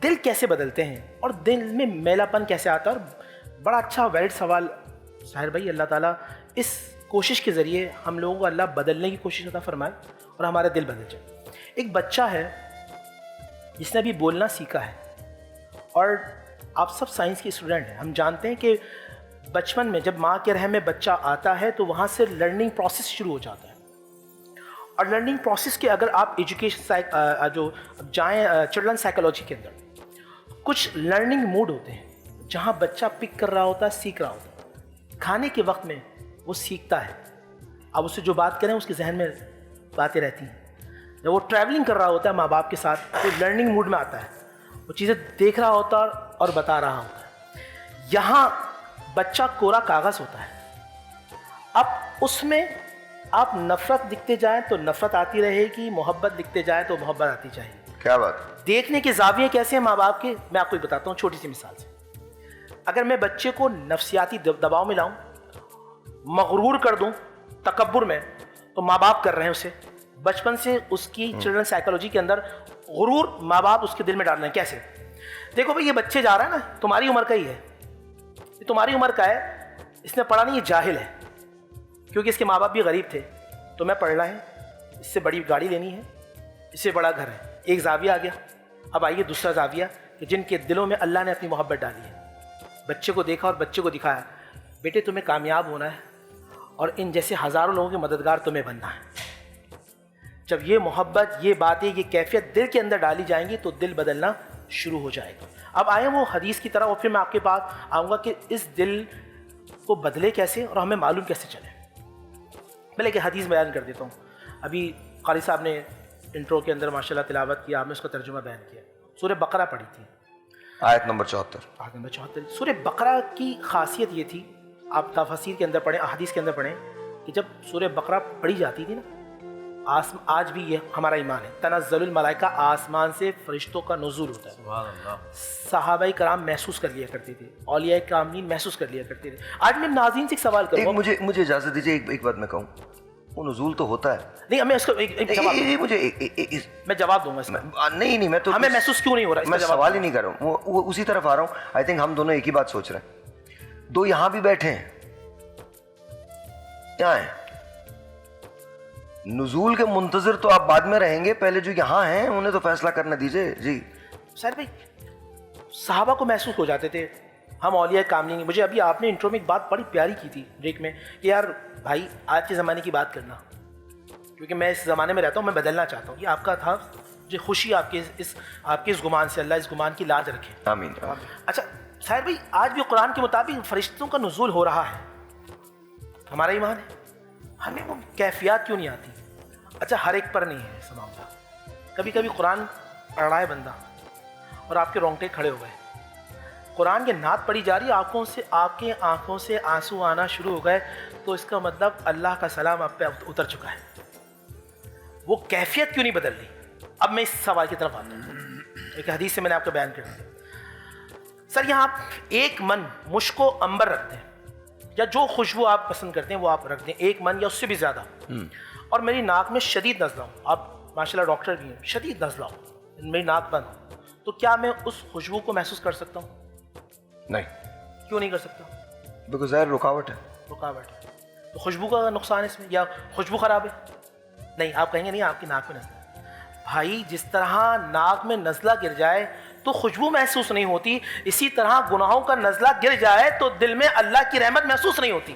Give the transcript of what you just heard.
دل کیسے بدلتے ہیں اور دل میں میلا پن کیسے آتا ہے. اور بڑا اچھا ویلڈ سوال ساحر بھائی. اللہ تعالیٰ اس کوشش کے ذریعے ہم لوگوں کو اللہ بدلنے کی کوشش عطا فرمائے اور ہمارا دل بدل جائے. ایک بچہ ہے جس نے ابھی بولنا سیکھا ہے, اور آپ سب سائنس کے اسٹوڈنٹ ہیں, ہم جانتے ہیں کہ بچپن میں جب ماں کے رحم میں بچہ آتا ہے تو وہاں سے لرننگ پروسیس شروع ہو جاتا ہے. اور لرننگ پروسیس کے اگر آپ ایجوکیشن جو جائیں چلڈرن سائیکالوجی کے اندر, کچھ لرننگ موڈ ہوتے ہیں جہاں بچہ پک کر رہا ہوتا ہے, سیکھ رہا ہوتا ہے. کھانے کے وقت میں وہ سیکھتا ہے, اب اس سے جو بات کریں اس کے ذہن میں باتیں رہتی ہیں. جب وہ ٹریولنگ کر رہا ہوتا ہے ماں باپ کے ساتھ تو لرننگ موڈ میں آتا ہے, وہ چیزیں دیکھ رہا ہوتا ہے اور بتا رہا ہوتا ہے. یہاں بچہ کوڑا کاغذ ہوتا ہے. اب اس میں آپ نفرت لکھتے جائیں تو نفرت آتی رہے گی, محبت لکھتے جائیں تو محبت آتی جائے گی. کیا بات. دیکھنے کے زاویے کیسے ہیں ماں باپ کے, میں آپ کو بتاتا ہوں چھوٹی سی مثال سے. اگر میں بچے کو نفسیاتی دباؤ میں لاؤں, مغرور کر دوں تکبر میں, تو ماں باپ کر رہے ہیں اسے بچپن سے. اس کی چلڈرن سائیکالوجی کے اندر غرور ماں باپ اس کے دل میں ڈال رہے ہیں. کیسے؟ دیکھو بھائی, یہ بچے جا رہا ہے نا, تمہاری عمر کا ہی ہے, یہ تمہاری عمر کا ہے, اس نے پڑھا نہیں, یہ جاہل ہے, کیونکہ اس کے ماں باپ بھی غریب تھے. تو میں پڑھنا ہے, اس سے بڑی گاڑی لینی ہے, اس سے بڑا گھر ہے. ایک زاویہ آ گیا. اب آئیے دوسرا زاویہ کہ جن کے دلوں میں اللہ نے اپنی محبت ڈالی ہے. بچے کو دیکھا اور بچے کو دکھایا, بیٹے تمہیں کامیاب ہونا ہے اور ان جیسے ہزاروں لوگوں کے مددگار تمہیں بننا ہے. جب یہ محبت, یہ باتیں, یہ کیفیت دل کے اندر ڈالی جائیں گی تو دل بدلنا شروع ہو جائے گا. اب آئیں وہ حدیث کی طرح, اور پھر میں آپ کے پاس آؤں گا کہ اس دل کو بدلے کیسے اور ہمیں معلوم کیسے چلے. میں ایک حدیث بیان کر دیتا ہوں. ابھی قاری صاحب نے انٹرو کے اندر ماشاءاللہ تلاوت کیا, آپ نے اس کا ترجمہ بیان کیا. سورہ بقرہ پڑھی تھی, آیت نمبر 74. آیت نمبر 74. سورہ بقرہ کی خاصیت یہ تھی, آپ تفاسیر کے اندر پڑھیں, احادیث کے اندر پڑھیں, کہ جب سورہ بقرہ پڑھی جاتی تھی نا, آج بھی یہ ہمارا ایمان ہے, تنزل الملائکہ, آسمان سے فرشتوں کا نزول ہوتا ہے. سبحان اللہ. صحابہ کرام محسوس کر لیا کرتے تھے, اولیاء کرام محسوس کر لیا کرتے تھے. آج میں ناظرین سے ایک سوال کروں گا. مجھے اجازت دیجیے, ایک بات میں کہوں, وہ نزول تو ہوتا ہے. نہیں, میں اس کو میں جواب دوں گا اس کا. نہیں, میں تو ہمیں محسوس کیوں نہیں ہو رہا, میں سوال ہی نہیں کر رہا ہوں, وہ اسی طرف آ رہا ہوں. آئی تھنک ہم دونوں ایک ہی بات سوچ رہے ہیں. دو یہاں بھی بیٹھے ہیں, کیا ہیں نزول کے منتظر, تو آپ بعد میں رہیں گے, پہلے جو یہاں ہیں انہیں تو فیصلہ کرنا دیجیے. جی سر بھائی, صحابہ کو محسوس ہو جاتے تھے, ہم اولیاء کاملین. مجھے ابھی آپ نے انٹرو میں ایک بات بڑی پیاری کی تھی بریک میں, کہ یار بھائی آج کے زمانے کی بات کرنا, کیونکہ میں اس زمانے میں رہتا ہوں, میں بدلنا چاہتا ہوں. یہ آپ کا تھا, مجھے خوشی آپ کے اس گمان سے, اللہ اس گمان کی لاج رکھے. آمین. اچھا ساحر بھائی, آج بھی قرآن کے مطابق فرشتوں کا نزول ہو رہا ہے, ہمارا ایمان ہے, ہمیں وہ کیفیات کیوں نہیں آتی؟ اچھا ہر ایک پر نہیں ہے معاملہ. کبھی کبھی قرآن پڑھ رہا ہے بندہ اور آپ کے رونگٹے کھڑے ہو گئے, قرآن کی نعت پڑھی جا رہی, آپ کے آنکھوں سے آنسو آنا شروع ہو گئے, تو اس کا مطلب اللہ کا سلام آپ پہ اتر چکا ہے. وہ کیفیت کیوں نہیں بدل رہی؟ اب میں اس سوال کی طرف آتا ہوں. ایک حدیث سے میں نے آپ کو بیان کر دیا. سر یہاں آپ ایک من مشک و عنبر رکھتے ہیں, یا جو خوشبو آپ پسند کرتے ہیں وہ آپ رکھ دیں, ایک من یا اس سے بھی زیادہ. اور میری ناک میں شدید نزلہ ہوں, آپ ماشاءاللہ ڈاکٹر بھی ہیں, شدید نزلہ ہوں, میری ناک بند ہو, تو کیا میں اس خوشبو کو محسوس کر سکتا ہوں؟ نہیں. کیوں نہیں کر سکتا؟ بیکاز ظاہر رکاوٹ ہے. تو خوشبو کا نقصان اس میں, یا خوشبو خراب ہے؟ نہیں, آپ کہیں گے نہیں آپ کی ناک میں نزلہ. بھائی جس طرح ناک میں نزلہ گر جائے تو خوشبو محسوس نہیں ہوتی, اسی طرح گناہوں کا نزلہ گر جائے تو دل میں اللہ کی رحمت محسوس نہیں ہوتی.